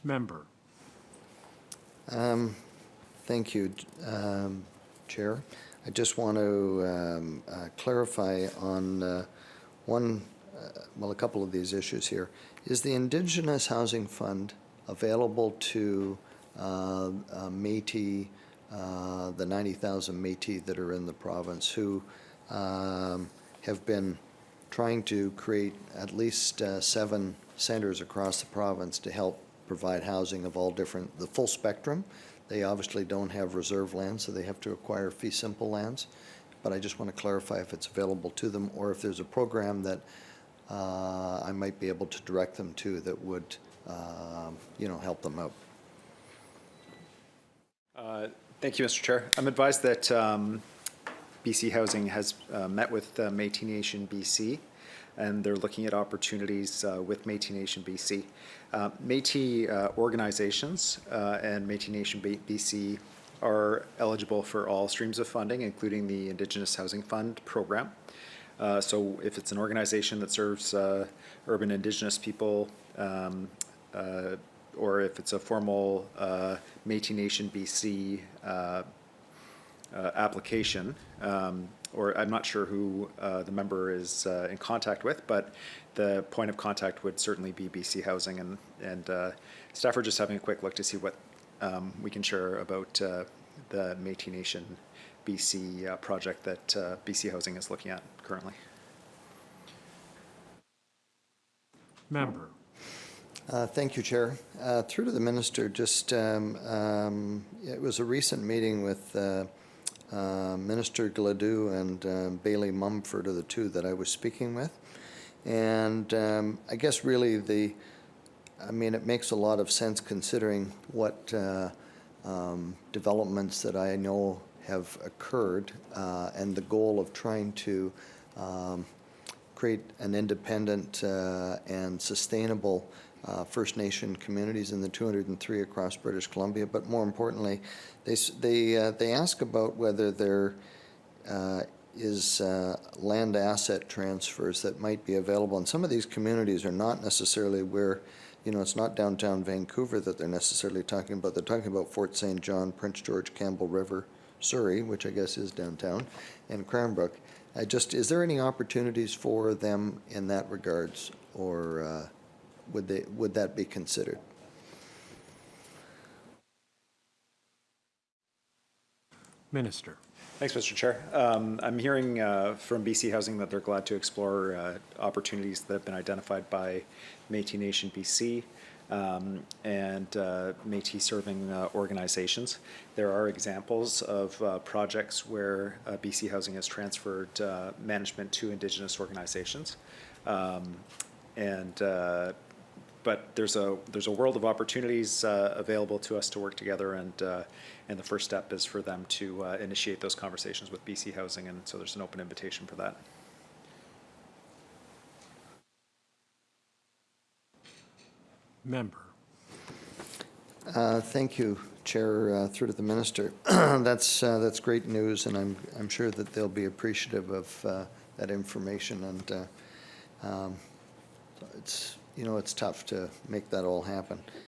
Member. Thank you, Chair. I just want to clarify on a couple of these issues here. Is the Indigenous Housing Fund available to Métis, the 90,000 Métis that are in the province who have been trying to create at least 7 centres across the province to help provide housing of all different, the full spectrum? They obviously don't have reserve land, so they have to acquire fee simple lands. But I just want to clarify if it's available to them or if there's a program that I might be able to direct them to that would, help them out. Thank you, Mr. Chair. I'm advised that BC Housing has met with Métis Nation BC, and they're looking at opportunities with Métis Nation BC. Métis organizations and Métis Nation BC are eligible for all streams of funding, including the Indigenous Housing Fund program. So if it's an organization that serves urban Indigenous people, or if it's a formal Métis Nation BC application, or I'm not sure who the member is in contact with, but the point of contact would certainly be BC Housing, and staff are just having a quick look to see what we can share about the Métis Nation BC project that BC Housing is looking at currently. Member. Thank you, Chair. Through to the Minister, just it was a recent meeting with Minister Gladue and Bailey Mumford are the two that I was speaking with. And I guess really it makes a lot of sense considering what developments that I know have occurred and the goal of trying to create an independent and sustainable First Nation communities in the 203 across British Columbia. But more importantly, they ask about whether there is land asset transfers that might be available. And some of these communities are not necessarily where, it's not downtown Vancouver that they're necessarily talking about. They're talking about Fort St. John, Prince George, Campbell River, Surrey, which I guess is downtown, and Cranbrook. Is there any opportunities for them in that regards, or would that be considered? Minister. Thanks, Mr. Chair. I'm hearing from BC Housing that they're glad to explore opportunities that have been identified by Métis Nation BC and Métis serving organizations. There are examples of projects where BC Housing has transferred management to Indigenous organizations. But there's a world of opportunities available to us to work together, and the first step is for them to initiate those conversations with BC Housing, and so there's an open invitation for that. Member. Thank you, Chair. Through to the Minister. That's great news, and I'm sure that they'll be appreciative of that information. And it's tough to make that all happen.